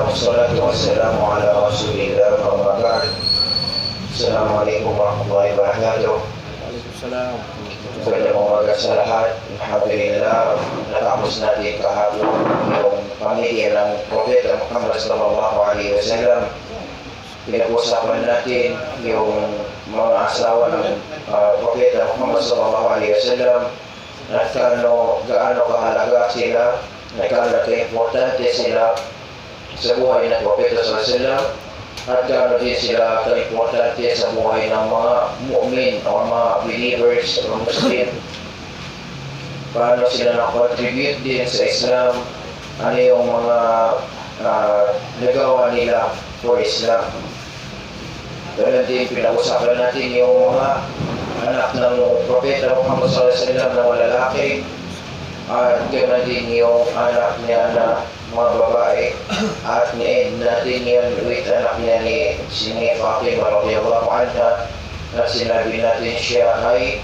والصلاة والسلام على رسول الله وما بعد. Assalamualaikum warahmatullahi wabarakatuh. Waalaikumsalam. Magandang umaga sa lahat. Alhamdulillah, natapos natin kahapon yung pamilya ng Propeta Muhammad sallallahu alaihi wasallam. Pinag-usapan natin yung mga asawa ng Propeta Muhammad sallallahu alaihi wasallam at gaano kahalaga sila, at gaano ka-importante sila sa buhay ng Propeta sallallahu alaihi wasallam, at gaano din sila ka-importante sa buhay ng mga mu'min o mga believers o Muslim. Paano sila na-contribute din sa Islam, ano yung mga nagawa nila for Islam. Ganun din pinag-usapan natin yung mga anak ng Propeta Muhammad sallallahu alaihi wasallam na mga lalaki, at ganoon din yung anak niya na mga babae, at ni-end natin yun with anak niya ni Fatima radhiyallahu anha, na sinabi natin siya ay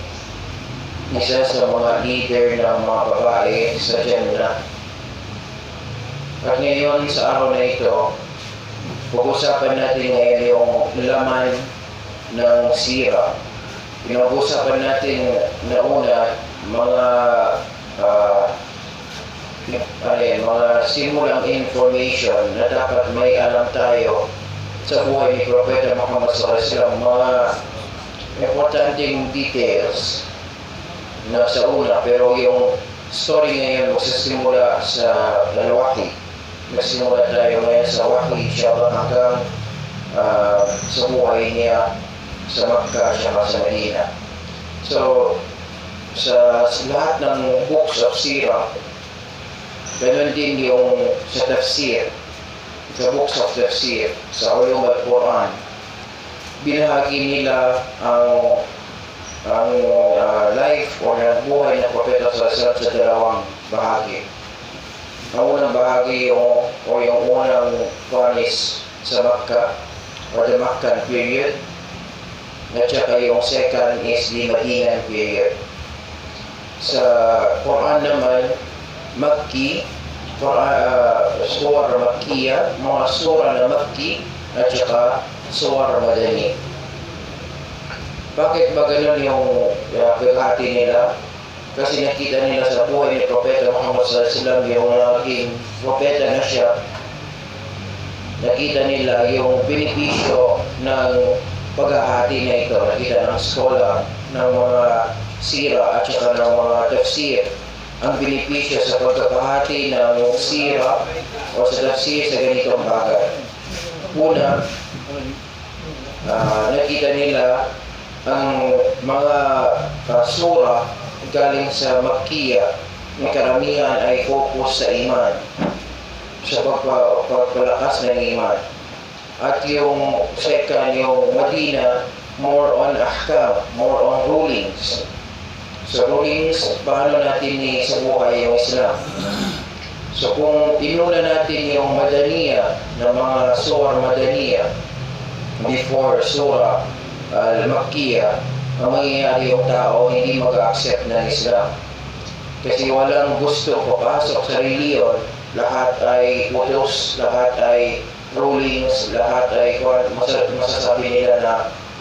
isa sa mga leader ng mga babae sa Jannah. At ngayon sa araw na ito, pag-usapan natin ngayon yung laman ng sira. Pinag-usapan natin na una mga simulang information na dapat may alam tayo sa buhay ni Propeta Muhammad sallallahu alaihi wasallam, mga importanteng details na sa una. Pero yung story ngayon magsisimula sa Al-Wahi. Magsimula tayo ngayon sa Wahi, inshallah, hanggang sa buhay niya sa Makkah at sa Medina. So, sa lahat ng books of Sirah, ganun din yung sa tafsir, sa books of tafsir, sa ulum al-Quran, binahagi nila ang life o buhay ng Propeta sallallahu alaihi wasallam sa dalawang bahagi. Ang unang bahagi yung unang panis sa Makkah or the Maccan period, at saka yung second is the Medinan period. Sa Quran naman, Makki, surah Makkiya, mga surah na Makki, at saka surah Madani. Bakit ba ganun yung paghati nila? Kasi nakita nila sa buhay ni Propeta Muhammad sallallahu alaihi wasallam yung naging propeta na siya. Nakita nila yung benepisyo ng paghahati na ito. Nakita ng scholar, ng mga sira at saka ng mga tafsir ang benepisyo sa pagkakahati ng sira o sa tafsir sa ganitong bagay. Una, nakita nila ang mga surah galing sa Makkiya, ng karamihan ay focus sa iman, sa pagpalakas ng iman. At yung second, yung Madina, more on ahkam, more on rulings. So rulings, paano natin sa buhay yung Islam. So kung inuna natin yung Madaniya, ng mga surah Madaniya before surah Al-Makkiya, ang mangyayari yung tao hindi mag-accept ng Islam. Kasi walang gusto papasok sa reliyon, lahat ay utos, lahat ay rulings, lahat ay masasabi nila na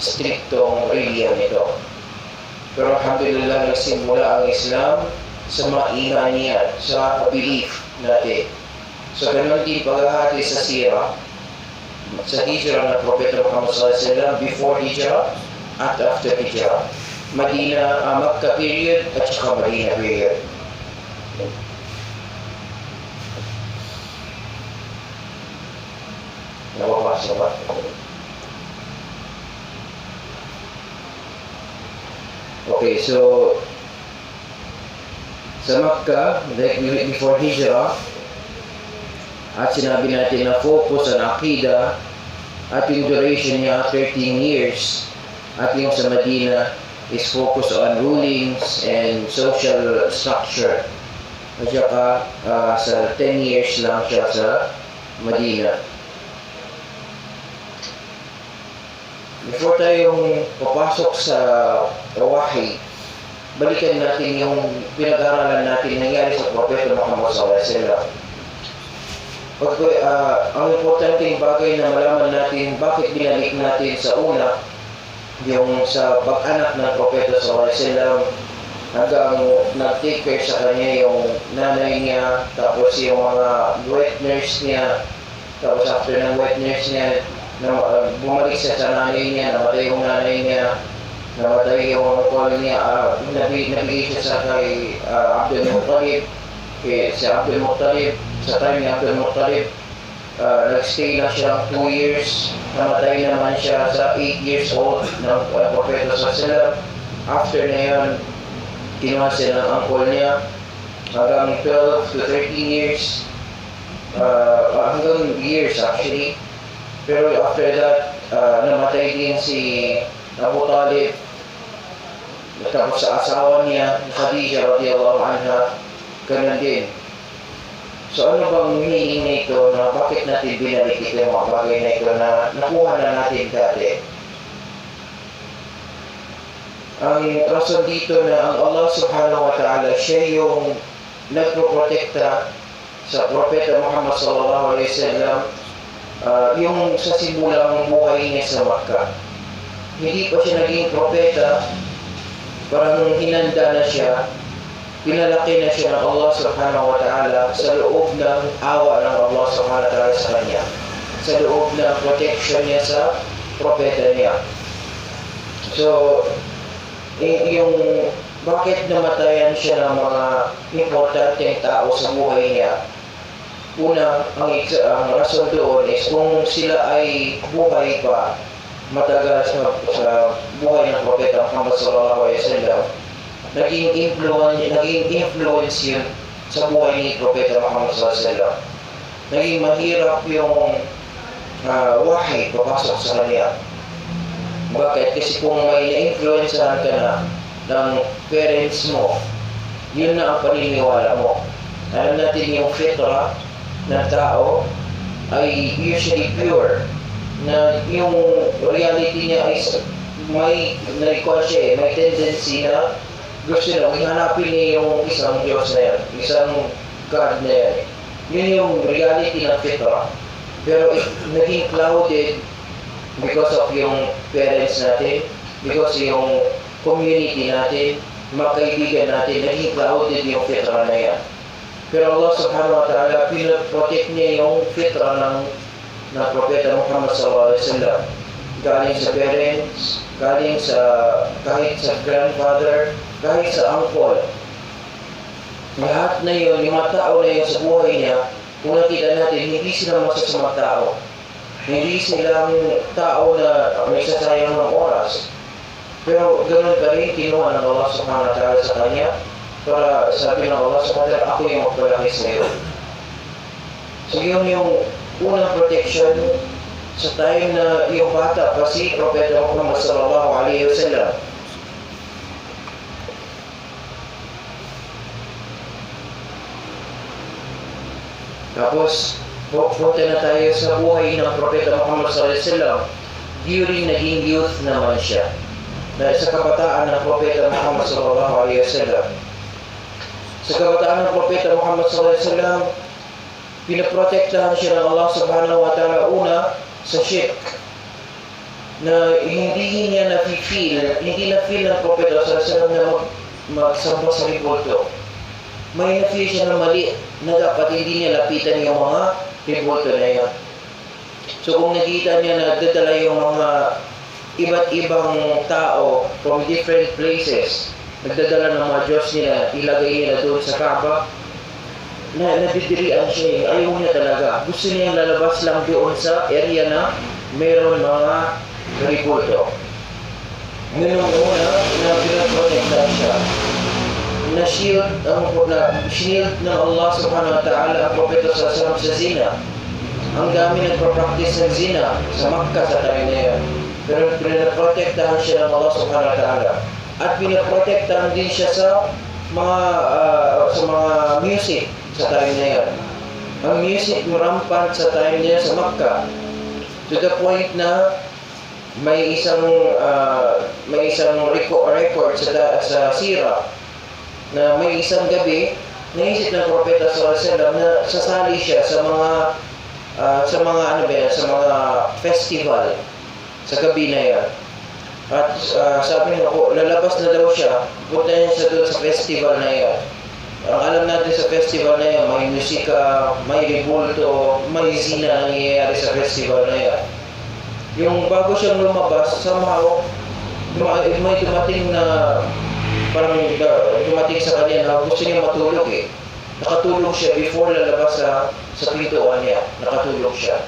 striktong reliyon ito. Pero alhamdulillah, nagsimula ang Islam sa mga imaniyan, sa belief natin. So ganun din paghahati sa sirah, sa hijrah ng Propeta Muhammad sallallahu alaihi wasallam, before hijrah at after hijrah. Makkah period at saka Medina period. Nawawasa ba? Okay, so sa Makkah, like before hijrah, at sinabi natin na focus on Aqidah, at yung duration niya 13 years, at yung sa Medina is focus on rulings and social structure. At saka sa 10 years lang siya sa Medina. Before tayong papasok sa Wahi, balikan natin yung pinag-aralan natin nangyari sa Propeta Muhammad sallallahu alaihi wasallam. Ang importanteng bagay na malaman natin bakit binalik natin sa una yung sa pag-anak ng Propeta sallallahu alaihi wasallam, hanggang nag-take care sa kanya yung nanay niya, tapos yung mga wet nurse niya, tapos after ng wet nurse niya, bumalik siya sa nanay niya, namatay yung nanay niya, namatay yung uncle niya, nabigay siya sa kay Abdul Muttalib, si Abdul Muttalib, sa time ni Abdul Muttalib, nag-stay na siya 2 years, namatay naman siya sa 8 years old ng Propeta sallallahu alaihi wasallam. After na yun, kinuha siya ng uncle niya hanggang 12 to 13 years, hanggang years actually. Pero after that, namatay din si Abu Talib, tapos sa asawa niya, Khadija radiyallahu anha, ganun din. So ano bang meaning nito na bakit natin binalik ito yung mga bagay na ito na nakuha na natin dati? Ang rason dito na ang Allah subhanahu wa ta'ala, siya yung nagproprotekta sa Propeta Muhammad sallallahu alaihi wasallam, yung sa simulang buhay niya sa Makkah. Hindi pa siya naging propeta, parang hinanda na siya, pinalaki na siya ng Allah subhanahu wa ta'ala sa loob ng awa ng Allah subhanahu wa ta'ala sa kanya, sa loob ng protection niya sa propeta niya. So, yung bakit namatayan siya ng mga importanteng tao sa buhay niya, una, ang rason doon is kung sila ay buhay pa matagal sa buhay ng Propeta Muhammad sallallahu alaihi wasallam, naging influence yun sa buhay ni Propeta Muhammad sallallahu alaihi wasallam. Naging mahirap yung wahy papasok sa kanya. Bakit? Kasi kung may na-influencehan ka na ng parents mo, yun na ang paniniwala mo. Alam natin yung fitra ng tao ay usually pure, na yung reality niya ay may tendency na gusto na ihanapin niya yung isang Diyos na yan, isang God na yan. Yun yung reality ng fitra. Pero naging clouded because of yung parents natin, because yung community natin, mga kaibigan natin, naging clouded yung fitra na yan. Pero Allah subhanahu wa ta'ala, pinaprotect niya yung fitra ng Propeta Muhammad sallallahu alaihi wasallam. Galing sa parents, galing sa kahit sa grandfather, kahit sa uncle. Lahat na yun, yung mga tao na yun sa buhay niya, kung nakita natin, hindi sila masasamang tao. Hindi silang tao na may sasayang ng oras. Pero ganoon pa rin, kinuha ng Allah subhanahu wa ta'ala sa kanya, para sabi ng Allah subhanahu wa ta'ala, ako yung magpalaki sa iyo. So yun yung unang protection sa time na yung bata pa si Propeta Muhammad sallallahu alaihi wasallam. Tapos, punta na tayo sa buhay ng Propeta Muhammad sallallahu alaihi wasallam. During naging youth naman siya. Dahil sa kabataan ng Propeta Muhammad sallallahu alaihi wasallam. Sa kabataan ng Propeta Muhammad sallallahu alaihi wasallam, pinaprotektahan siya ng Allah subhanahu wa ta'ala una sa shirk, na hindi niya hindi na-feel ng Propeta sallallahu alaihi wasallam na magsamba sa ribulto. May na-feel siya na mali, na dapat hindi niya lapitan yung mga ribulto na yan. So kung nakita niya na dadala yung mga iba't ibang tao from different places, nagdadala ng mga Diyos nila, ilagay nila doon sa Kaaba, nadidirian siya, ayaw niya talaga. Gusto niya lalabas lang doon sa area na mayroon mga ribulto. Ngunong una, na pinaprotektahan siya. Na-shield ng Allah subhanahu wa ta'ala ang Propeta sallallahu alaihi wasallam sa zina. Ang dami nagpa-practice ng zina sa Makkah sa time na yan. Pero pinaprotektahan siya ng Allah subhanahu wa ta'ala. At pinaprotektahan din siya sa mga music sa time na yan. Ang music rampant sa time niya sa Makkah. To the point na may isang record sa Sira na may isang gabi naisip ng Propeta sallallahu alaihi wasallam na sasali siya sa mga sa mga ano ba yan, sa mga festival sa gabi na yan. At sabi niya ko, lalabas na daw siya, punta niya sa doon sa festival na yan. Ang alam natin sa festival na yan, may musika, may rebulto, may zina nangyayari sa festival na yan. Yung bago siyang lumabas, somehow, may dumating na, parang dumating sa kanya na gusto niya matulog eh. Nakatulog siya before lalabas sa pintuan niya, nakatulog siya.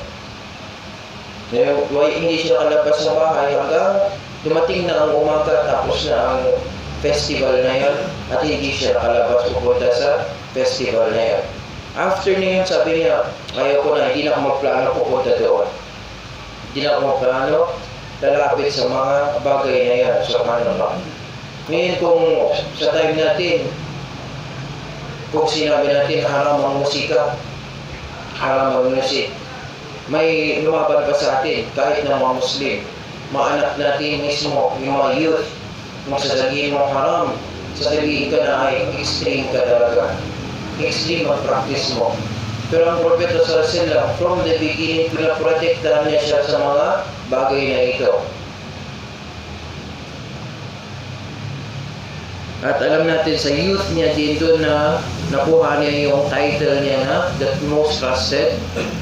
Hindi siya nakalabas sa bahay hanggang dumating na ang umaga, tapos na ang festival na yan at hindi siya nakalabas pupunta sa festival na yan. After na yun, sabi niya, ayaw ko na, hindi na ako magplano pupunta doon. Hindi na ako magplano lalapit sa mga bagay na yan. So, ngayon kung sa time natin, kung sinabi natin haram ang musika, haram ang music, may lumaban pa sa atin kahit na mga Muslim. Mga anak natin mismo, yung mga youth, kung sasabihin mo haram, sasabihin ka na ay extreme ka talaga. Extreme ang practice mo. Pero ang Propeta Sallallahu from the beginning, pinaprotektahan niya siya sa mga bagay na ito. At alam natin sa youth niya din doon na nakuha niya yung title niya na The Most Trusted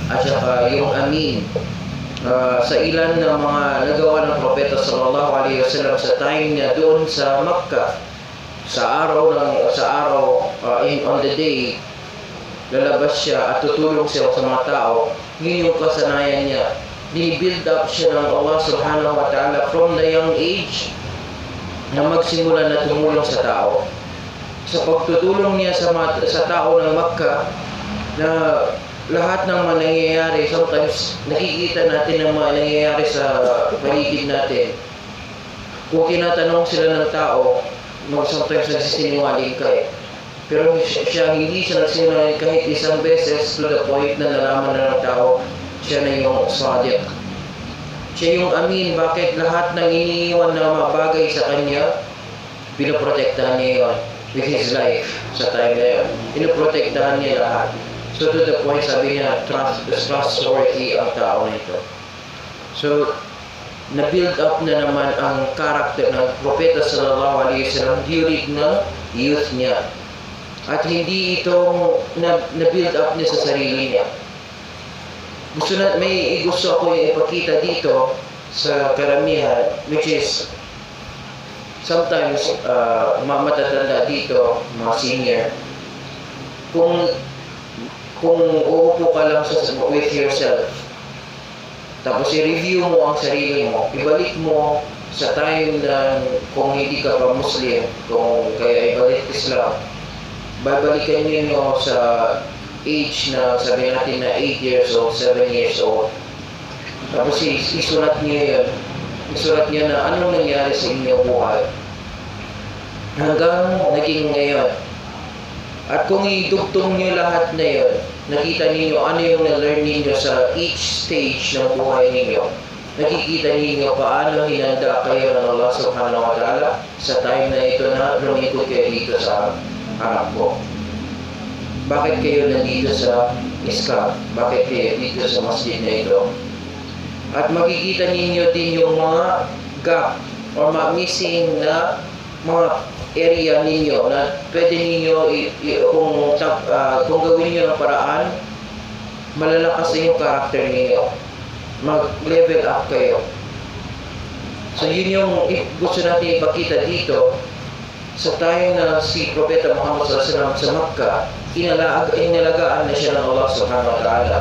at saka yung Amin. Sa ilan ng mga nagawa ng Propeta Sallallahu Alaihi Wasallam sa time niya doon sa Makkah, on the day, lalabas siya at tutulong siya sa mga tao. Yun yung kasanayan niya. Ni-build up siya ng Allah Subhanahu Wa Ta'ala from the young age na magsimula na tumulong sa tao. Sa pagtutulong niya sa tao ng Makkah, na lahat ng mga nangyayari, sometimes nakikita natin ang mga nangyayari sa paligid natin. Kung tinatanong sila ng tao, sometimes nagsisinungaling ka eh. Pero hindi siya nagsinungaling kahit isang beses to the point na nalaman na ng tao, siya na yung sadiq. Siya yung amin. Bakit lahat ng iniiwan na mga bagay sa kanya, pinoprotektahan niya yun with his life sa time na yun. Pinoprotektahan niya lahat. So to the point, sabi niya, trustworthy ang tao na ito. So, na-build up na naman ang karakter ng Propeta Sallallahu Alaihi Wasallam during ng youth niya. At hindi itong na-build up niya sa sarili niya. May gusto ako ipakita dito sa karamihan, which is sometimes matatanda dito, mga senior, kung uupo ka lang with yourself, tapos i-review mo ang sarili mo, ibalik mo sa time na kung hindi ka pa Muslim, kung kaya ibalik Islam, babalikan niyo sa age na sabi natin na 8 years old, 7 years old. Tapos isulat niyo yun. Isulat niyo na anong nangyari sa inyong buhay. Hanggang naging ngayon. At kung idugtong niyo lahat na yun, nakita niyo ano yung na-learn niyo sa each stage ng buhay niyo. Nakikita niyo paano hinanda kayo ng Allah Subhanahu Wa Ta'ala sa time na ito na lumikot kayo dito sa harap ko. Bakit kayo nandito sa Iskab? Bakit kayo dito sa masjid na ito? At makikita ninyo din yung mga gap or mga missing na mga area ninyo na pwede ninyo kung gawin niyo ng paraan, malalakas na yung character ninyo. Mag-level up kayo. So yun yung gusto natin ipakita dito sa time na si Propeta Muhammad SAW sa Makkah, inalagaan na siya ng Allah Subhanahu Wa Ta'ala.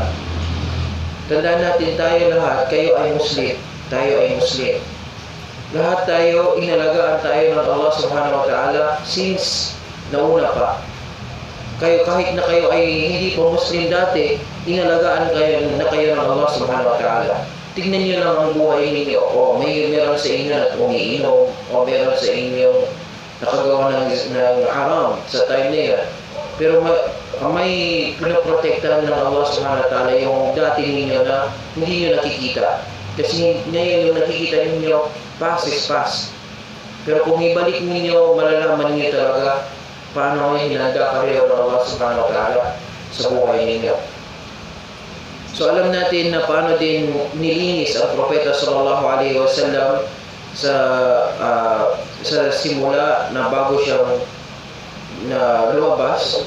Tandaan natin tayo lahat, kayo ay Muslim, tayo ay Muslim. Lahat tayo, inalagaan tayo ng Allah Subhanahu Wa Ta'ala since nauna pa. Kayo, kahit na kayo ay hindi pa Muslim dati, inalagaan na kayo ng Allah Subhanahu Wa Ta'ala. Tignan niyo lang ang buhay ninyo. O meron sa inyo na umiinom, o meron sa inyo nakagawa ng haram sa time na yan. Pero may pinoprotektahan ng Allah Subhanahu Wa Ta'ala yung dati ninyo na hindi nyo nakikita. Kasi ngayon yung nakikita ninyo, past is past. Pero kung ibalik ninyo, malalaman niyo talaga paano hinanda kayo ng Allah Subhanahu Wa Ta'ala sa buhay ninyo. So alam natin na paano din nilinis ang propeta sallallahu alaihi wasallam sa simula na bago siyang na lumabas,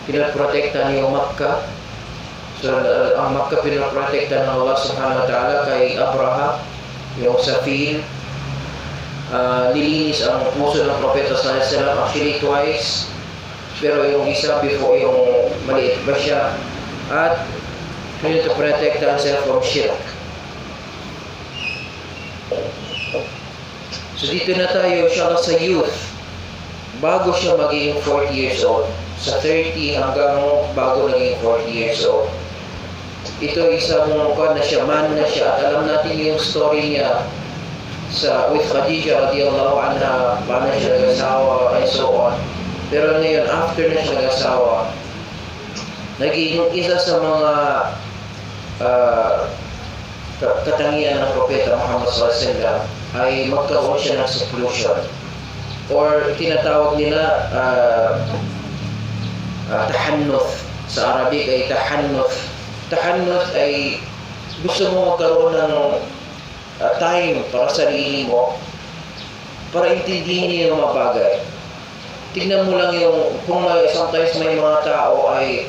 pinaprotekta niya yung Makkah. So ang Makkah pinaprotekta ng Allah subhanahu wa ta'ala kay Abraha, yung Safil. Nilinis ang puso ng propeta sallallahu alaihi wasallam actually twice, pero yung isa before, yung maliit pa siya, at we need to protect ourselves from shirk. So dito na tayo inshallah sa youth, bago siya maging 40 years old, sa 30 hanggang bago naging 40 years old. Ito isang na siya, man na siya, at alam natin yung story niya with Khadija radiyallahu anha, paano siya nag-asawa and so on. Pero ngayon, after na siya nag-asawa, naging isa sa mga katangian ng propeta Muhammad sallallahu alaihi wasallam ay magkaroon siya ng seclusion, or tinatawag nila tahannuth. Sa Arabic ay tahannuth. Tahannuth ay gusto mo magkaroon ng time para sa sarili mo, para intindihin yung mga bagay. Tignan mo lang yung, kung sometimes may mga tao ay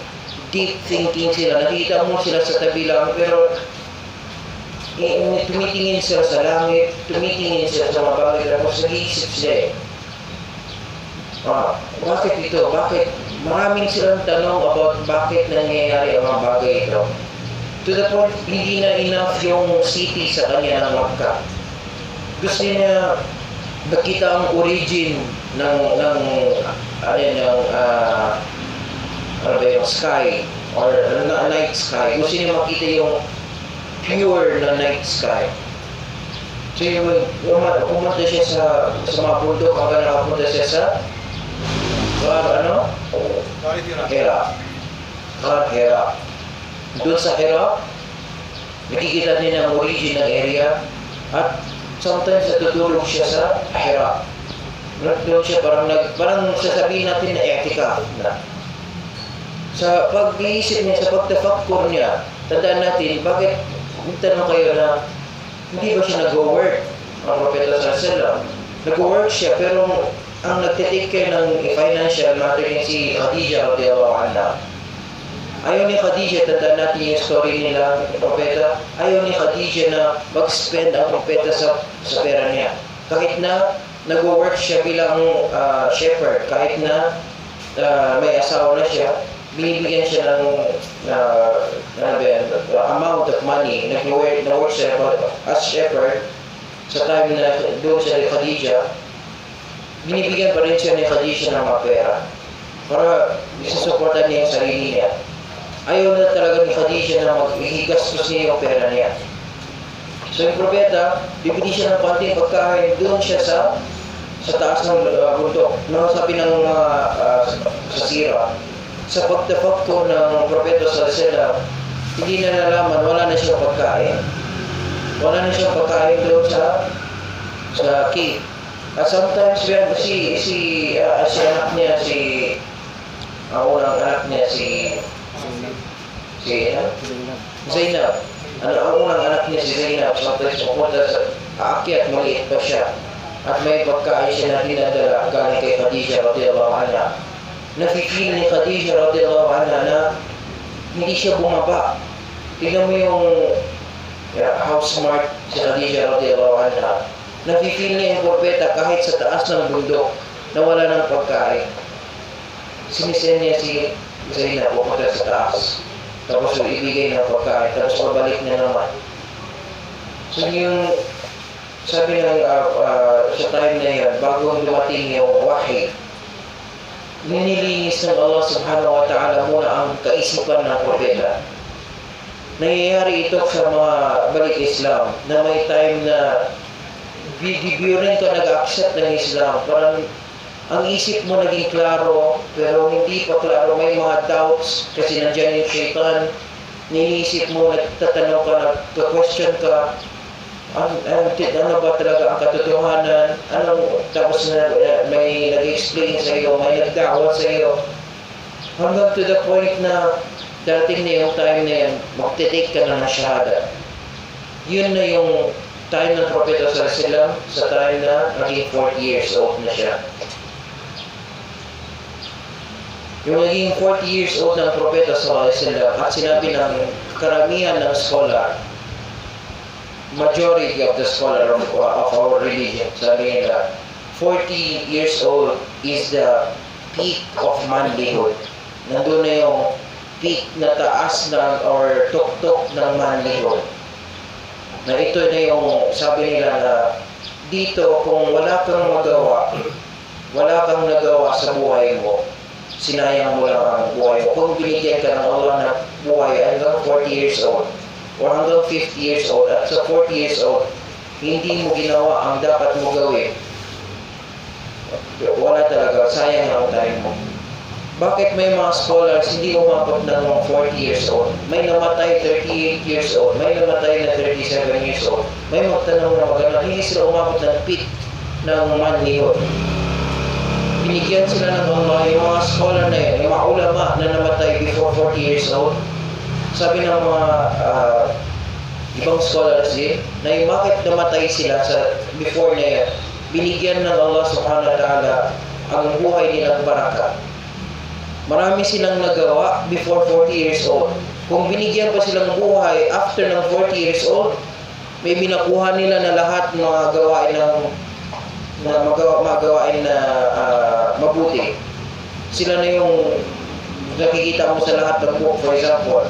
deep thinking sila, nakita mo sila sa tabi lang, pero tumitingin sila sa langit, tumitingin sila sa mga bagay, tapos nag-iisip sila bakit ito? Bakit? Maraming silang tanong about bakit nangyayari ang mga bagay ito. To the point, hindi na enough yung city sa kanya ng Makkah. Gusto niya nakita ang origin ng sky or night sky. Gusto niya makita yung pure na night sky. So pumunta siya sa mga bundok hanggang nakapunta siya sa Hira. Doon sa Hira, nakikita niya ang origin ng area, at sometimes natutulog siya sa Hira. Doon siya parang sasabihin natin na etika na. Sa pag-iisip niya, sa pagtafakkur niya, tandaan natin, bakit magtanong kayo na hindi ba siya nag-work ang propeta sallallahu alaihi wasallam? Nag-work siya, pero ang nagtitake care ng financial matter niya si Khadija radiyallahu anha. Ayaw ni Khadija, tandaan natin yung story nila, ng propeta, ayaw ni Khadija na mag-spend ang propeta sa pera niya. Kahit na nag-work siya bilang shepherd, kahit na may asawa na siya, binibigyan siya ng amount of money, nag-work siya as shepherd, sa time na doon siya ni Khadija, binibigyan pa rin siya ni Khadija ng mga pera para isusuportan niya yung sarili niya. Ayaw na talaga ni Khadija na maghigastos niya yung pera niya. So yung propeta, bibili siya ng konting pagkain, doon siya sa taas ng bundok. Sabi ng sa sira, sa pagtafaktur ng propeta sallallahu alaihi wasallam, hindi na nalaman, wala na siyang pagkain. Wala na siyang pagkain doon sa cave. At sometimes si anak niya, ang unang anak niya, Zainab. Ang unang anak niya si Zainab, sometimes pumunta sa aakyat, maliit pa siya. At may pagkain siya na dinadala galing kay Khadija radiyallahu anha. Nafe-feel ni Khadija radiyallahu anha na hindi siya bumaba. Tingnan mo yung how smart si Khadija radiyallahu anha. Nafe-feel niya yung propeta kahit sa taas ng bundok na wala ng pagkain. Sinisend niya si Zainab pupunta sa taas. Tapos ibigay ng pagkain, tapos pabalik na naman. So yung sabi ng sa time na yan, bago dumating yung wahi, nililinis ng Allah subhanahu wa ta'ala muna ang kaisipan ng propeta. Nangyayari ito sa mga balik Islam na may time na rin ka nag-accept ng Islam. Parang ang isip mo naging klaro, pero hindi pa klaro, may mga doubts kasi nandiyan yung shaitan. Niisip mo, nagtatanong ka, nag-question ka, ano ba talaga ang katotohanan, tapos may nag-explain sa iyo, may nagdawat sa iyo, hanggang to the point na dating na yung time na yan, magtitake ka na ng shahada. Yun na yung time ng Propeta Sallallahu sa time na naging 40 years old na siya. Yung naging 40 years old ng Propeta Sallallahu at sinabi ng karamihan ng scholar, majority of the scholar of our religion, sabi nila, 40 years old is the peak of manlyhood. Nandun na yung peak na taas ng or tuktok ng manlyhood. Na ito na yung sabi nila na dito kung wala kang magawa, wala kang nagawa sa buhay mo, sinayang mo lang ang buhay mo. Kung binigyan ka ng Allah na buhay hanggang 40 years old or hanggang 50 years old at sa 40 years old, hindi mo ginawa ang dapat mo gawin, wala talaga, sayang ang time mo. Bakit may mga scholars hindi umabot ng 40 years old? May namatay 38 years old, may namatay na 37 years old. May magtanong na maganda, hindi sila umabot ng peak ng manlyhood. Binigyan sila ng Allah, yung mga scholar na yun, yung mga ulama na namatay before 40 years old. Sabi ng mga ibang scholars din, na yung bakit namatay sila sa before na yan, binigyan ng Allah subhanahu wa ta'ala ang buhay nilang baraka. Marami silang nagawa before 40 years old. Kung binigyan pa silang buhay after ng 40 years old, may binakuha nila na lahat ng mga gawain na mabuti. Sila na yung nakikita mo sa lahat ng book. For example,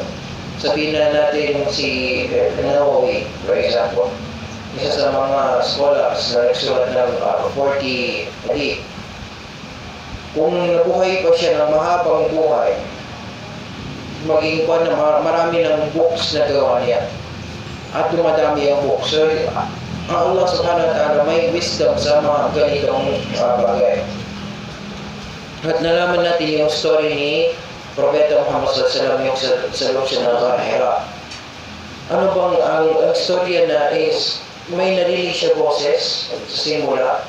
sabihin na natin si Nawawi, for example. Isa sa mga scholars na nagsulat ng 40 hadith. Kung nabuhay pa siya ng mahabang buhay, maging pa na marami ng books na gawa niya. At dumadami ang books. So, ang Allah subhanahu wa ta'ala may wisdom sa mga ganitong bagay. At nalaman natin yung story ni Propeta Muhammad sallallahu alaihi wasallam yung sa loob siya ng Hira. Ano bang ang storya na is may narinig siya boses sa simula.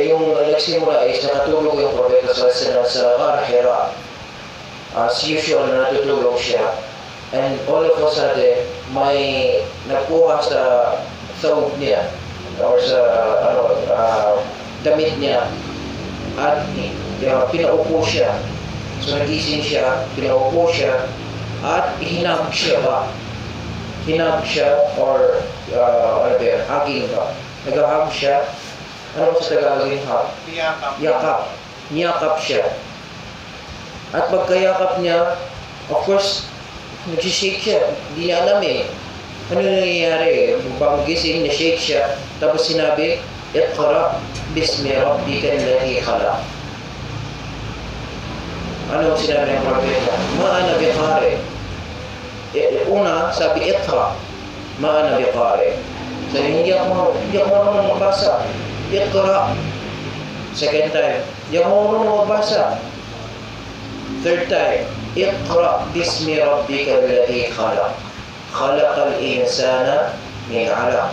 Yung nagsimula is nakatulog yung Propeta sallallahu sa Hira. As usual na natutulog siya. And all of a sudden, may nagkuha sa thawb niya or sa damit niya at pinaupo siya. So nagising siya, pinaupo siya at hinag siya ba? Hinag siya or hugging ba? Nag-hug siya. Ano sa Tagalog yung hug? Yakap. Niyakap siya. At pagkayakap niya, of course, nagsishake siya. Hindi niya alam eh. Ano nangyayari? Bang gising, na-shake siya. Tapos sinabi, Iqra bismi rabbika alladhi khalaq. Ano sinabi ng Propeta? Ma'ana biqari. Una, sabi Iqra. Ma'ana biqari. Sabi, hindi ako marunong magbasa. Iqra. Second time, hindi ako marunong magbasa. Third time, Iqra bismi rabbika alladhi khalaq. Khalaqal insana min 'alaq.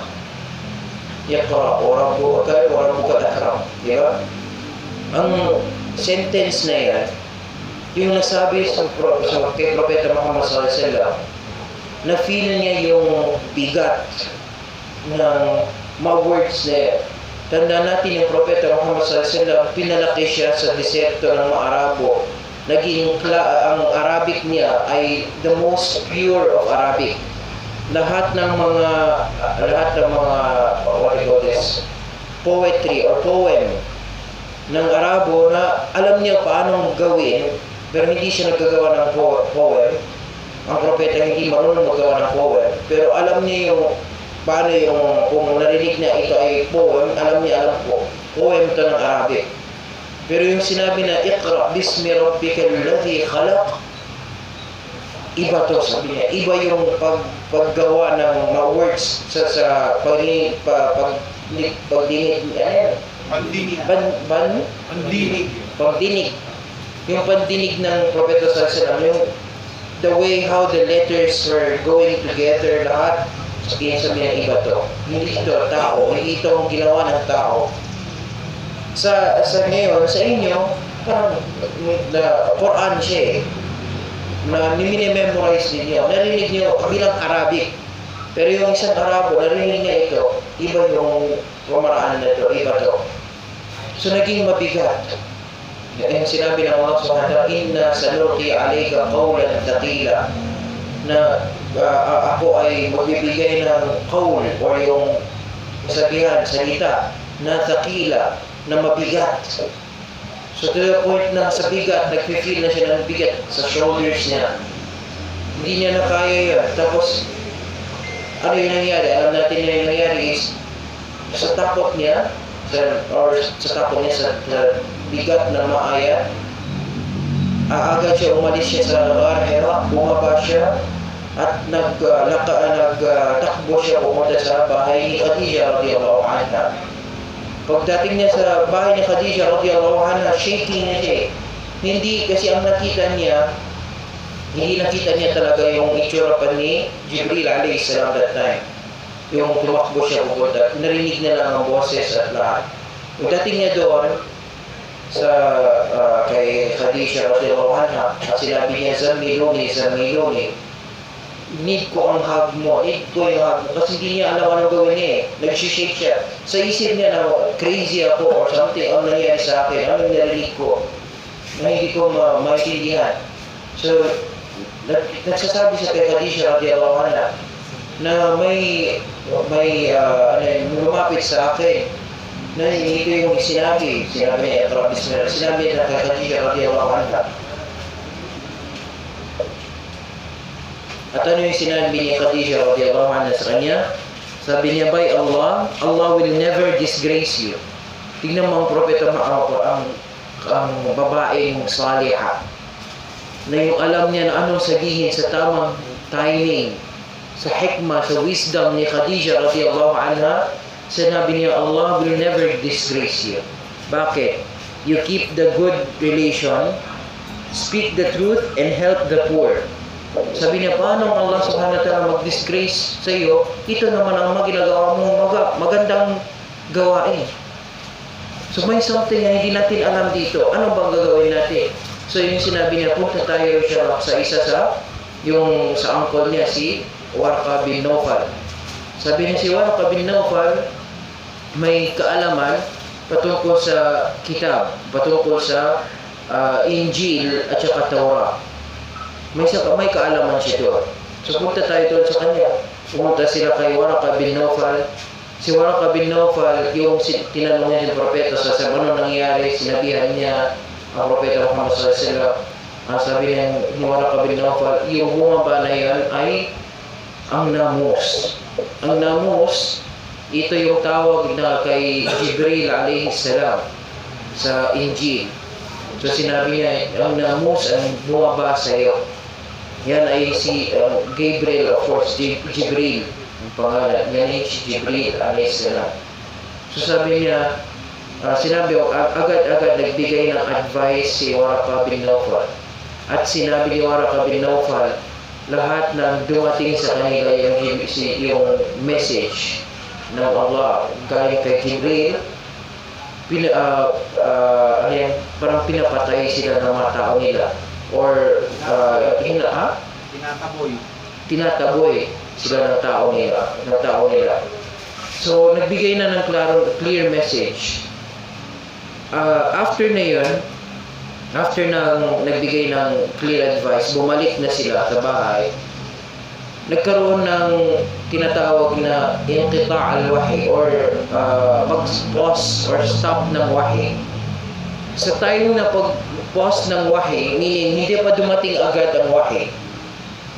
Iqra wa rabbuka al-akram. Di ba? Ang sentence na yan, yung nasabi kay Propeta Muhammad sallallahu alaihi wasallam, na feel niya yung bigat ng mga words na yan. Tanda natin yung Propeta Muhammad sallallahu alaihi wasallam, pinalaki siya sa deserto ng mga Arabo. Naging ang Arabic niya ay the most pure of Arabic. Lahat ng mga what do you call this, poetry or poem ng Arabo na alam niya paano gawin, pero hindi siya nagagawa ng poem. Ang Propeta hindi marunong magawa ng poem, pero alam niya yung paano yung kung narinig niya ito ay poem, alam po, poem ito ng Arabic. Pero yung sinabi na Iqra bismi rabbika alladhi khalaq, iba to, sabi niya. Iba yung paggawa ng mga words sa pagdinig. Yung pandinig ng Propeta sallallahu alaihi wasallam, yung the way how the letters were going together, lahat sabi niya iba to. Hindi ito tao, hindi ito ang ginawa ng tao. Sa ngayon, sa inyo, parang Quran siya eh. na minimemorize ninyo. Narinig niyo bilang Arabic. Pero yung isang Arabo, narinig niya ito, iba yung pamaraan na ito, iba to. So naging mabigat. Yung sinabi ng Allah subhanahu wa ta'ala, inna sanulqi alayka qawlan thaqila, na ako ay magbibigay ng qawl o yung sabihan, salita na thaqila, na mabigat. So to the point na sa bigat, nagpe-feel na siya ng bigat sa shoulders niya. Hindi niya na kaya yan. Tapos, ano yung nangyari? Alam natin na yung nangyari is, sa takot niya, sa bigat na maaya, agad siya, umalis siya sa Hira, bumaba siya, at nagtakbo siya pumunta sa bahay ni Khadija radiyallahu anha. Pagdating niya sa bahay ni Khadija radiyallahu anha, shaking na siya. Hindi kasi ang nakita niya talaga yung itsura pa ni Jibril alayhi salam that time. Yung tumakbo siya pupunta, narinig na lang ang boses at lahat. Pagdating niya doon sa kay Khadija radiyallahu anha, at sinabi niya, Zamiluni, need ko ang hug mo, need ko yung hug mo, kasi hindi niya alam anong gawin niya eh. Nagsishake siya. Sa isip niya na crazy ako or something, ang nangyari sa akin, anong narinig ko, na hindi ko maintindihan. So, nagsasabi siya kay Khadija radiyallahu anha na may lumapit sa akin na ito yung sinabi niya, sinabi niya kay Khadija radiyallahu anha. At ano yung sinabi ni Khadija radiyallahu anha sa kanya? Sabi niya, by Allah, Allah will never disgrace you. Tingnan mo ang propeta, ang babaeng saliha, na yung alam niya na anong sabihin sa tamang timing, sa hikmah, sa wisdom ni Khadija radiyallahu anha, sinabi niya, Allah will never disgrace you. Bakit? You keep the good relation, speak the truth, and help the poor. Sabi niya, paano Allah subhanahu wa ta'ala mag-disgrace sa iyo? Ito naman ang ginagawa mong magandang gawain. So may something na hindi natin alam dito. Ano bang gagawin natin? So yung sinabi niya, punta tayo siya sa isa sa uncle niya, si Warqa bin Nawfal. Sabi niya, si Warqa bin Nawfal may kaalaman patungkol sa kitab, patungkol sa Injil at saka Torah. May kaalaman siya doon. So punta tayo doon sa kanya. Pumunta sila kay Warqa bin Nawfal. Si Warqa bin Nawfal, yung tinanong niya yung propeta sa ano nangyari, sinabihan niya ang propeta Muhammad sallallahu alaihi wasallam. Ang sabi niya ni Warqa bin Nawfal, yung bumaba na yan ay ang namus. Ang namus, ito yung tawag na kay Jibril alayhi salam sa Injil. So sinabi niya, ang namus ang bumaba sa iyo. Yan ay si Gabriel, of course, Jibril, ang pangalan. Yan ay si Jibril alayhi salam. So sabi niya, sinabi, agad-agad nagbigay ng advice si Warqa bin Nawfal. At sinabi ni Warqa bin Nawfal, lahat ng dumating sa kanila yung message ng Allah galing kay Jibril, parang pinapatay sila ng mga tao nila. Or tinataboy sila ng tao nila. So nagbigay na ng clear message. After nang nagbigay ng clear advice, bumalik na sila sa bahay. Nagkaroon ng tinatawag na inqita' al-wahy or pag-pause or stop ng wahy. Sa time na pag-pause ng wahy, meaning hindi pa dumating agad ang wahy.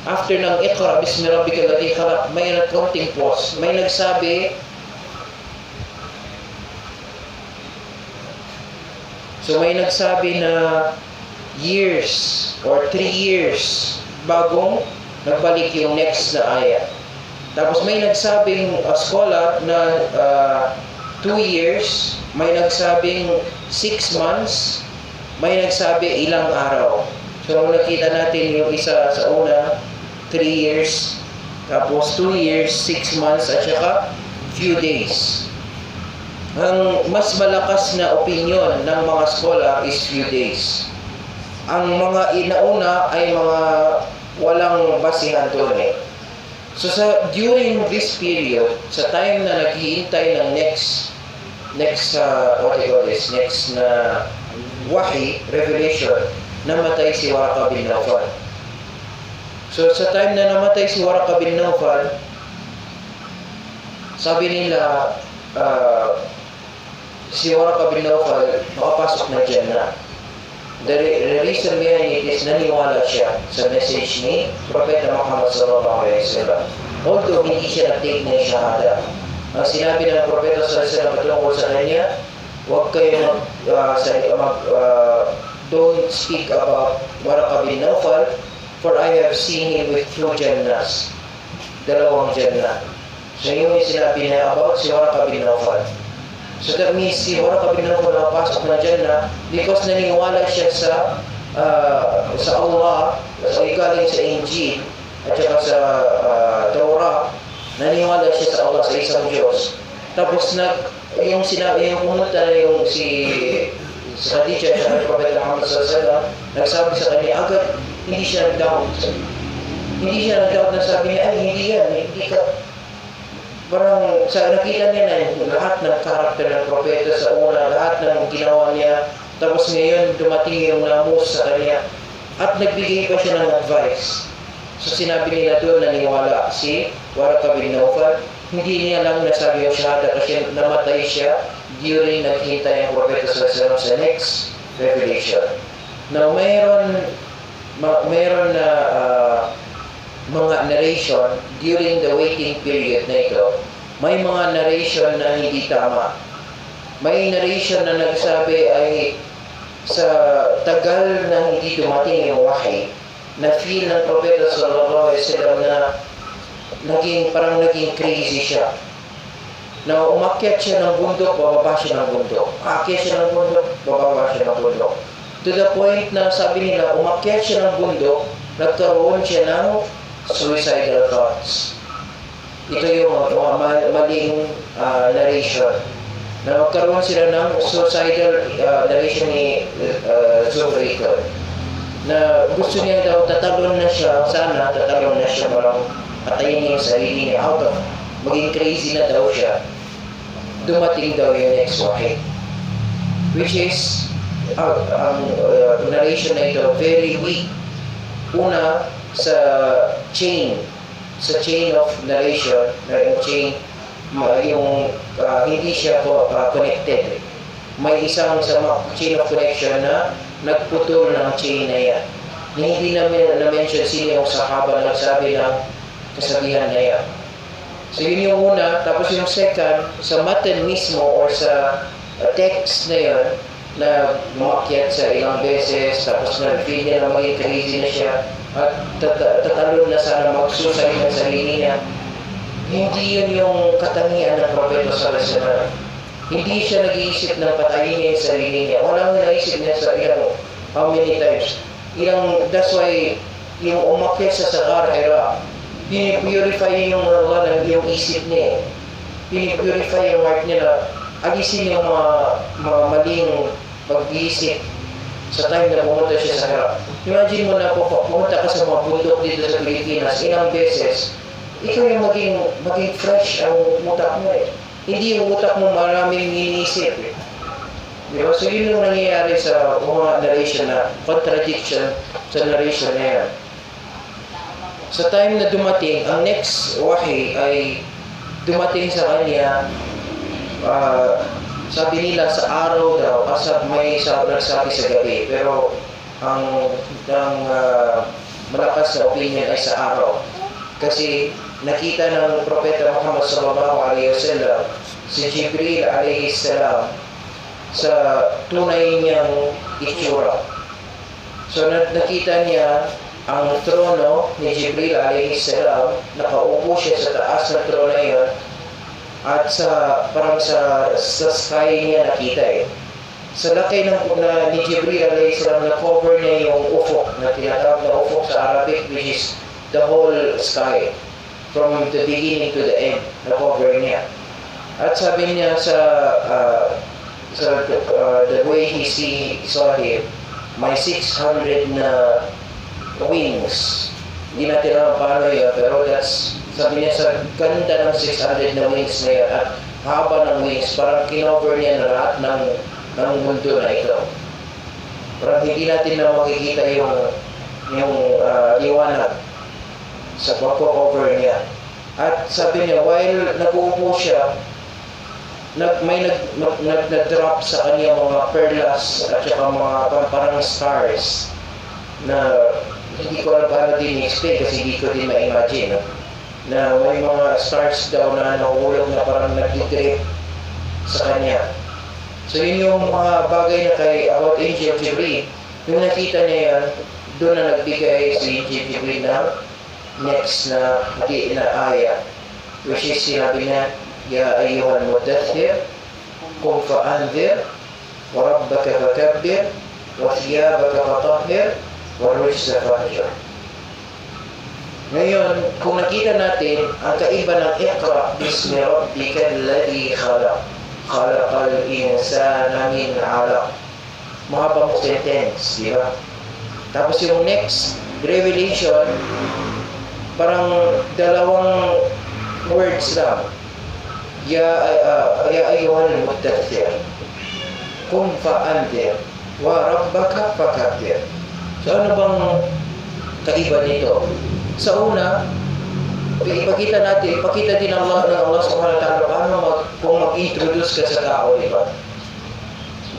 After ng Iqra bismi rabbikal ladzi khalaq, may nagkaunting pause. May nagsabi, na years or 3 years bagong nagbalik yung next na ayat. Tapos may nagsabing scholar na 2 years, may nagsabing 6 months, may nagsabi ilang araw. So nakita natin yung isa sa una, 3 years, tapos 2 years, 6 months, at saka few days. Ang mas malakas na opinion ng mga scholar is few days. ang mga inauna ay mga walang basihan tunay. So during this period, sa time na naghihintay ng next na wahi, revelation, namatay si Waraka bin Nawfal. So sa time na namatay si Waraka bin Nawfal, sabi nila, si Waraka bin Nawfal makapasok na Jannah. The reason behind it is naniwala siya sa message ni Propeta Muhammad sallallahu alaihi wasallam. Although hindi siya nag-take ng shahada. Ang sinabi ng Propeta sallallahu alaihi wasallam patungkol sa kanya, huwag kayo don't speak about Waraka bin Nawfal, for I have seen him with two Jannahs. Dalawang Jannah. So yun yung sinabi niya about si Waraka bin Nawfal. So that means si Waraka bin Nawfal nakapasok na Jannah because naniniwala siya sa Allah, sa galing sa Injil at saka sa Torah. Naniniwala siya sa Allah, sa isang Diyos. Tapos yung pumunta na yung sa Khadijah, sa Propeta Muhammad sallallahu alaihi wasallam, nagsabi sa kanya agad, hindi siya nag-doubt. Hindi siya nag-doubt na sabi niya, ay hindi yan, hindi ka. Parang nakita niya na lahat ng karakter ng propeta sa una, lahat ng ginawa niya, tapos ngayon dumating yung namus sa kanya at nagbigay pa siya ng advice. So sinabi nila doon, naniwala si Waraka bin Nawfal, hindi niya lang nasabi yung shahada kasi namatay siya during naghintay ang propeta sa next revelation. Now mayroon na mga narration during the waiting period na ito. May mga narration na hindi tama. May narration na nagsabi ay sa tagal na hindi dumating yung wahi, na feel ng Propeta sallallahu alaihi wasallam na naging crazy siya. Na umakyat siya ng bundok, bababa siya ng bundok. Aakyat siya ng bundok, bababa siya ng bundok. To the point na sabi nila, umakyat siya ng bundok, nagkaroon siya ng suicidal thoughts. Ito yung maling narration. Na magkaroon sila ng suicidal narration ni Zuhri ito. Na gusto niya daw, tatalon na siya, parang patayin niya yung sarili niya out of, maging crazy na daw siya. Dumating daw yung next wahi. Which is, ang narration na ito, very weak. Una, sa chain of narration, hindi siya connected. May isang chain of connection na nagputol ng chain na yan. Hindi namin na-mention sino yung sahaba na nagsabi ng kasabihan na yan. So yun yung una. Tapos yung second, sa matan mismo or sa text na yun, na umakyat sa ilang beses, tapos na-feel niya na maging crazy na siya, at tatalon na sana magsusay ng sarili niya. Hindi yun yung katangian ng Propeta sallallahu alaihi wasallam. Hindi siya nag-iisip ng patayin niya yung sarili niya. Walang naisip niya sa how many times. That's why yung umakyat sa Sagar Hira, pinipurify yung yung isip niya. Pinipurify yung heart niya na alisin yung mga maling pag-iisip sa time na pumunta siya sa harap. Imagine mo na pumunta ka sa mga bundok dito sa Pilipinas, ilang beses, ikaw yung maging fresh ang utak mo eh. Hindi yung utak mo maraming iniisip eh. Diba? So yun yung nangyayari sa mga narration na contradiction sa narration na yan. Sa time na dumating, ang next wahi ay dumating sa kanya, sabi nila sa araw daw, may nagsabi sa gabi, pero ang malakas na opinion ay sa araw. Kasi nakita ng Propeta Muhammad sallallahu alaihi wasallam si Jibril alaihi salam sa tunay niyang itsura. So nakita niya ang trono ni Jibril alaihi salam, nakaupo siya sa taas ng trono na yun, at parang sa sky niya nakita eh. Sa laki ni Jibril alayhi salam, na-cover niya yung ufok, na tinatawag na ufok sa Arabic, which is the whole sky. From the beginning to the end, na-cover niya. At sabi niya the way he saw him, may 600 na wings. Hindi natin alam paano yun, pero sabi niya sa ganda ng 600 na wings na yun at haba ng wings, parang kinover niya na lahat ng mundo na ito. Parang hindi natin na makikita yung liwanag sa pagko-cover niya. At sabi niya, while nag-uupo siya, may nag-drop sa kanya mga perlas at saka mga parang stars na hindi ko alam paano din i-explain kasi hindi ko din ma-imagine na may mga stars daw na nahulog na parang nag-drip sa kanya. So yun yung mga bagay na about Angel Jibril. Yung nakita niya yan, doon na nagbigay si Angel Jibril ng next na ayat, which is sinabi niya, يا أيها المدثر قم فأنذر وربك فكبر وثيابك فطهر والرجز فاهجر. Ngayon, kung nakita natin ang kaiba ng Iqra bismi rabbika alladhi khalaq khalaqal insana min 'alaq. Mahabang sentence, di ba? Tapos yung next revelation, parang dalawang words lang. Ya ayyuhal muddaththir qum fa'anzir wa rabbaka fakabbir. So ano bang kaiba nito? Sa una, ipakita din ng Allah subhanahu wa ta'ala paano kung mag-introduce ka sa tao, di ba?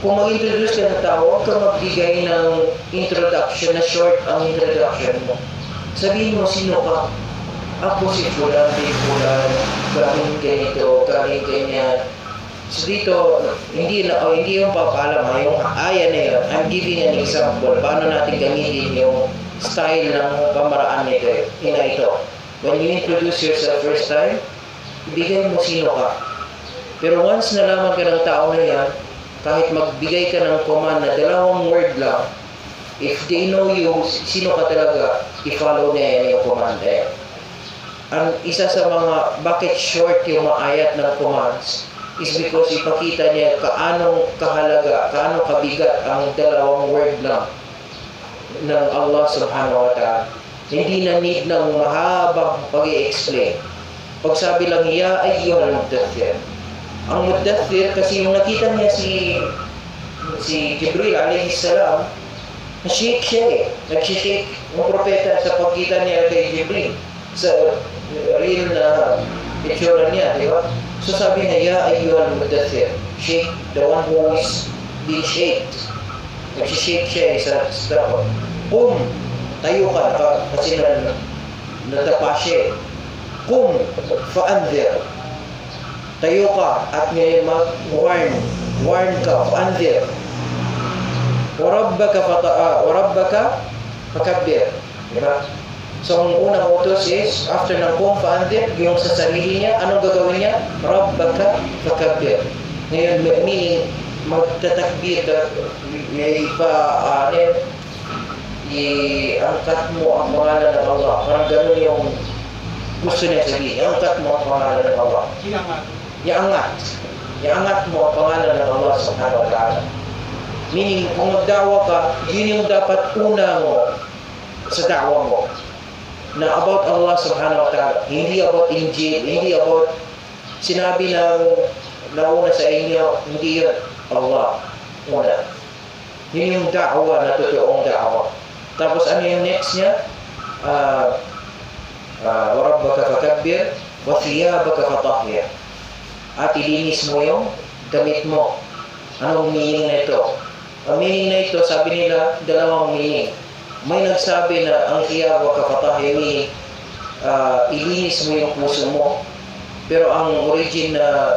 Kung mag-introduce ka sa tao, huwag ka magbigay ng introduction na short ang introduction mo. Sabihin mo sino ka. Ako si Fulan, di Fulan, galing ganito, galing ganyan. So dito, hindi yung papalam, yung aya na yun, I'm giving an example, paano natin gamitin yung style ng pamaraan nito, ito. When you introduce yourself first time, ibigay mo sino ka. Pero once nalaman ka ng tao na yan, kahit magbigay ka ng command na dalawang word lang, if they know you, sino ka talaga, i-follow na yan yung command na yan. Ang isa sa mga bakit short yung mga ayat ng commands is because ipakita niya kaanong kahalaga, kaanong kabigat ang dalawang word lang ng Allah subhanahu wa ta'ala. Hindi na need ng mahabang pag-i-explain. Pag sabi lang, ya ayyuhal muddaththir. Ang muddaththir kasi yung nakita niya si Jibril alayhi salam, na-shake siya eh. Nag-shake yung propeta sa pagkita niya kay Jibril sa real na itsura niya, di ba? So sabi niya, ya ayyuhal muddaththir, shake, the one who is being shaked. Nag-shake siya sa dapat. Tayo ka, kasi natapa siya. Qum fa'anzir. Tayo ka at ngayon warn ka, fa'anzir. Wa rabbaka fakabbir. Diba? So, ang unang utos is, after ng qum fa'anzir, yung sa sarili niya, anong gagawin niya? Rabbaka fakabbir. Ngayon, meaning, magtatakbir ka, iangkat mo ang pangalan ng Allah. Parang ganun yung gusto niya sabihin. Iangkat mo ang pangalan ng Allah. Iangat mo ang pangalan ng Allah subhanahu wa ta'ala. Meaning, kung magdawa ka, yun yung dapat una mo sa dawa mo. Na about Allah subhanahu wa ta'ala. Hindi about Injil, hindi about sinabi ng nauna sa inyo, hindi yun Allah. Una. Yun yung da'wa na totoong da'wa. Tapos ano yung next niya? Wa rabbaka fakabbir wa thiyabaka fatahhir. At ilinis mo yung damit mo. Anong meaning na ito? Ang meaning na ito, sabi nila, dalawang meaning. May nagsabi na ang thiyabaka fatahhir, ilinis mo yung puso mo. Pero ang origin na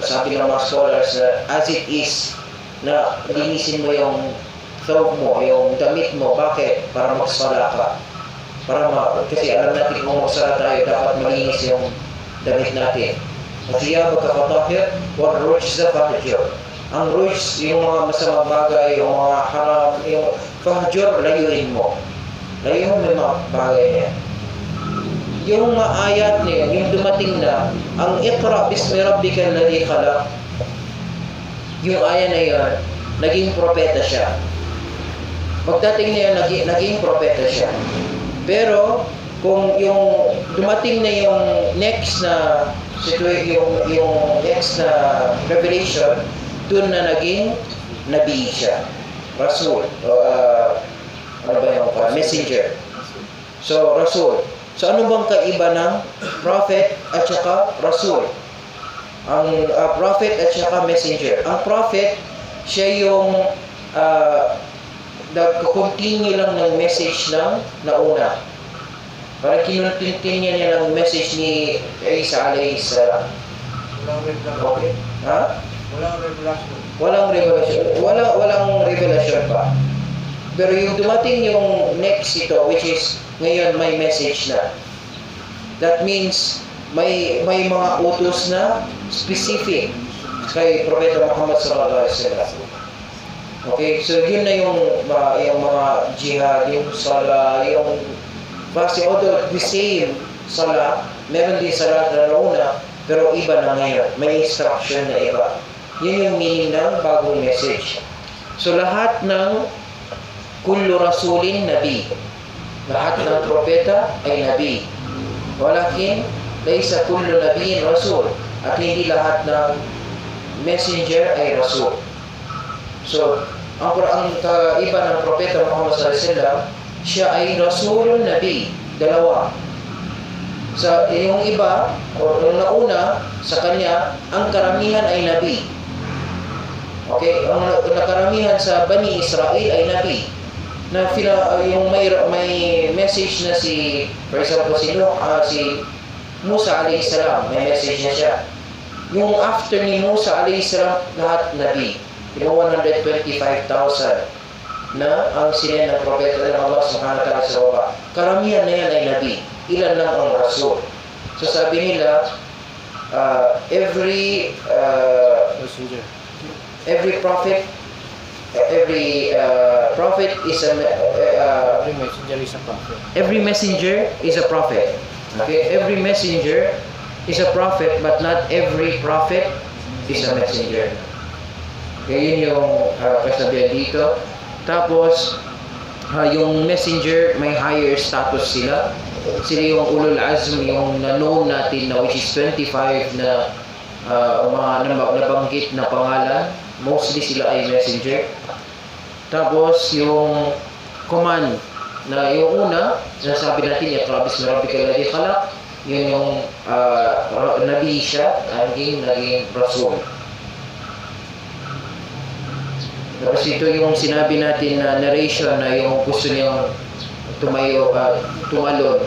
sabi ng mga scholars na as it is, na linisin mo yung thawb mo, yung damit mo. Bakit? Para magsala ka. Kasi alam natin kung magsala tayo, dapat malinis yung damit natin. Thiyabaka fatahhir wa rujza fahjur. Ang rujz, yung mga masamang bagay, yung mga haram, yung fahjur, layuin mo. Layuin mo yung mga bagay niya. Yung mga ayat niya, yung dumating na, ang Iqra bismi rabbika alladhi khalaq, yung aya na yun, naging propeta siya. Pagdating niya, naging propeta siya. Pero, kung yung dumating na yung next na yung next na revelation, dun na naging nabi siya. Rasul. Ano ba yung messenger. So, Rasul. So, ano bang kaiba ng prophet at saka Rasul? Ang prophet at saka messenger. Ang prophet, siya yung nag-continue lang ng message ng nauna. Parang kinuntintinyan niya ng message ni Isa alayhi salam. Okay? Ha? Walang revelation. Walang revelation pa. Pero yung dumating yung next ito, which is ngayon may message na. That means may mga utos na specific kay Propeta Muhammad sallallahu alaihi wasallam. Okay, so yun na yung mga jihad, yung sala, yung base, although the same sala, meron din sala na nauna, pero iba na ngayon. May instruction na iba. Yun yung meaning ng bagong message. So lahat ng kullu rasulin nabi. Lahat ng propeta ay nabi. Walakin, laysa kullu nabiyin rasul. At hindi lahat ng messenger ay rasul. So, ang kaiba ng propeta Muhammad sallallahu alaihi wasallam, siya ay rasulun nabi. Dalawa. Sa yung iba, o yung nauna, sa kanya, ang karamihan ay nabi. Okay? Ang nakaramihan sa Bani Israel ay nabi. Na yung may message na for example, si Musa alayhi salam, may message na siya. Yung after ni Musa alayhi salam, lahat nabi. Yung 125,000 na ang sinend ng propeta ng Allah subhanahu wa ta'ala sa baba. Karamihan na yan ay nabi. Ilan lang ang rasul. So sabi nila, every prophet, prophet is every messenger is a prophet. Okay, every messenger is a prophet, but not every prophet is a messenger. Okay, yun yung kasabihan dito. Tapos, yung messenger, may higher status sila. Sila yung ulul azm, yung known natin na which is 25 na mga nabanggit na pangalan. Mostly sila ay messenger. Tapos, yung command na yung una, sinasabi natin, iqra bismi rabbikal ladzi khalaq, yun yung nabi siya, naging rasul. Tapos ito yung sinabi natin na narration na yung gusto niyang tumalon,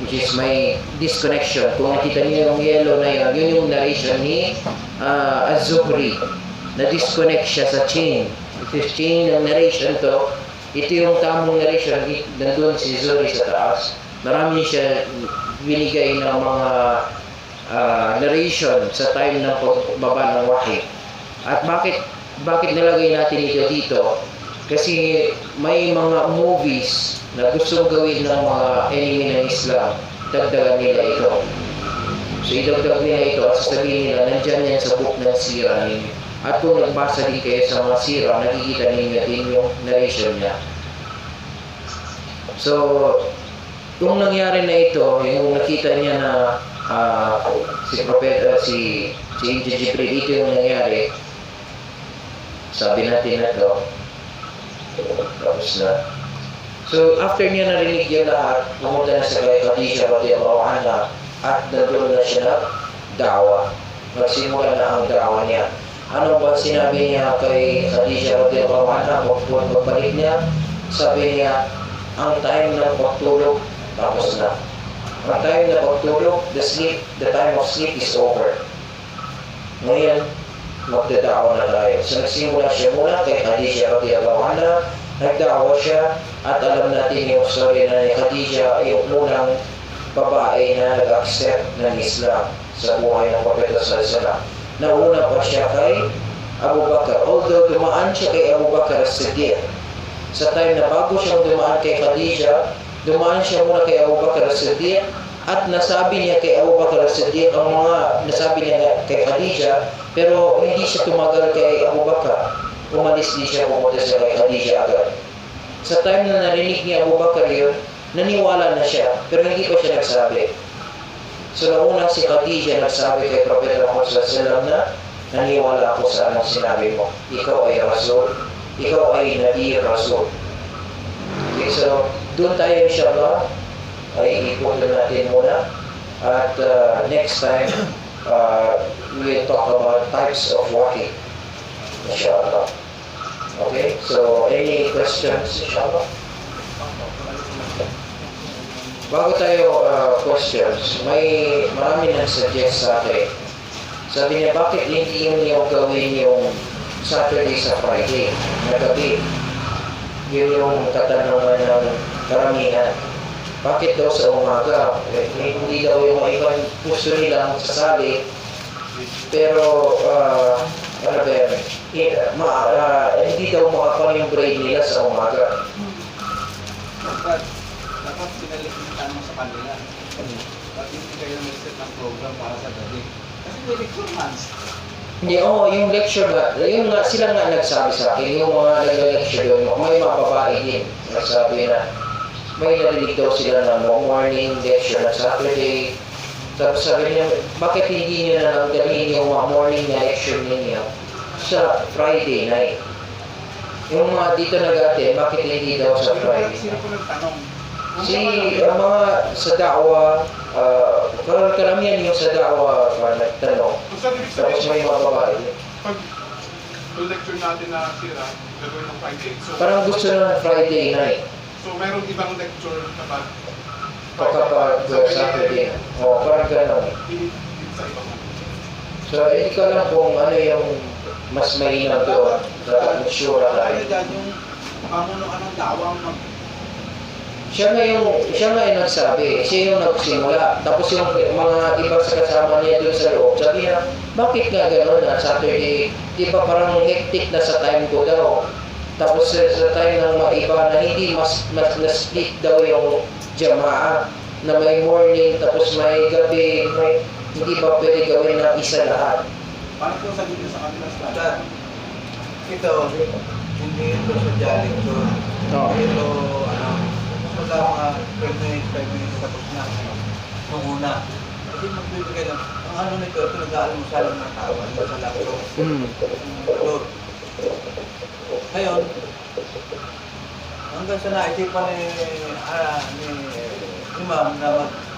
which is may disconnection. Kung nakita niyo yung yellow na yun, yun yung narration ni Az-Zuhri. Na-disconnect siya sa chain. Ito yung chain ng narration to. Ito yung tamang narration. Nandun si Zuhri sa taas. Marami siya binigay ng mga narration sa time ng pagbaba ng wahi. At bakit nilagay natin ito dito? Kasi may mga movies na gustong gawin ng mga enemy ng Islam, dagdagan nila ito. So idagdag nila ito at sasabihin nila, nandyan yan sa book ng Sira. At kung nagbasa din kayo sa mga Sira, nakikita ninyo din yung narration niya. So, kung nangyari na ito, yung nakita niya na si Angel Jibril, ito yung nangyari, sabi natin na ito, tapos na. So, after niya narinig yung lahat, pumunta na sa kay Khadija radhiyallahu anha at nagkaroon na siya ng dawa. Magsimula na ang dawa niya. Ano ba sinabi niya kay Khadija radhiyallahu anha? Pagbalik niya, sabi niya, ang time ng pagtulog, tapos na. Ang time ng pagtulog, the time of sleep is over. Ngayon, magdadawa na tayo. So nagsimula siya muna kay Khadija radhiyallahu anha, nagdawa siya at alam natin yung story na ni Khadija, yung unang babae na nag-accept ng Islam sa buhay ng Propeta sallallahu alaihi wasallam. Nauna pa siya kay Abu Bakar. Although dumaan siya kay Abu Bakar as-Siddiq. Sa time na bago siyang dumaan kay Khadija, dumaan siya muna kay Abu Bakar as-Siddiq at nasabi niya kay Abu Bakar as-Siddiq ang mga nasabi niya kay Khadija, pero hindi siya tumagal kay Abu Bakar. Umalis din siya, pumunta siya kay Khadija agad. Sa time na narinig ni Abu Bakar yun, naniwala na siya, pero hindi pa siya nagsabi. So nauna si Khadija nagsabi kay Propeta Muhammad SAW na naniwala ako sa anong sinabi mo. Ikaw ay Rasul, ikaw ay Nabi Rasul. Okay, so doon tayo inshallah ay ikutin natin muna. At next time, we'll talk about types of walking. Inshallah. Okay, so any questions, inshallah? Bago tayo questions, marami nag-suggest sa akin. Sabi niya, bakit hindi yung gawin yung Saturday sa Friday, na gabi? Yun yung katanungan ng karamihan. Bakit daw sa umaga? Hindi daw yung mga ibang gusto nilang sasali. Pero, ano ba yan? Hindi daw makapang yung brain nila sa umaga. Dapat pinalikitan mo sa kanila. Bakit hindi kayo nag-set ng program para sa gabi? Kasi may lecture months. Hindi, yung lecture nga, yung nga, sila nga nagsabi sa akin, yung mga nag-lecture doon, may mga babae din. Nagsabi na, may narinig daw sila na morning lecture na Saturday. Tapos sabi niya, bakit hindi niyo na nagdalhin yung mga morning na lecture ninyo sa Friday night? Yung mga dito nag-attend, bakit hindi daw sa Friday? Sino po nagtanong? Mga sa da'wa, karamihan yung sa da'wa nagtanong. Tapos may mga babae. Pag lecture natin na sira, gagawin ng Friday. So, Parang gusto na ng Friday night. So, merong ibang lecture kapag Kapag Saturday. Parang gano'n. hindi sa ibang So, hindi ko alam kung ano yung mas mainam doon. Sure Kaya tayo. dyan yung pamunuan ng dawang Siya nga yung nagsabi, siya yung nagsimula. Tapos yung mga iba sa kasama niya doon sa loob, sabi niya, bakit nga gano'n na Saturday? Di ba parang hectic na sa time ko daw? Tapos sa time ng mga iba na hindi mas na-split daw yung jamaa na may morning tapos may gabi, hindi ba pwede gawin ng isa lahat? Paano kung sabihin nyo sa kanila sa Dad, ito, hindi ito sa lecture. Oo. Ito, wala mga 5 minutes tapos na. Nung una. Kasi magbibigay lang. Ang ano nito, ito nag-aalmusal ng tao. Ano sa laptop. Lord. Ngayon, hanggang sa naisipan ni Imam na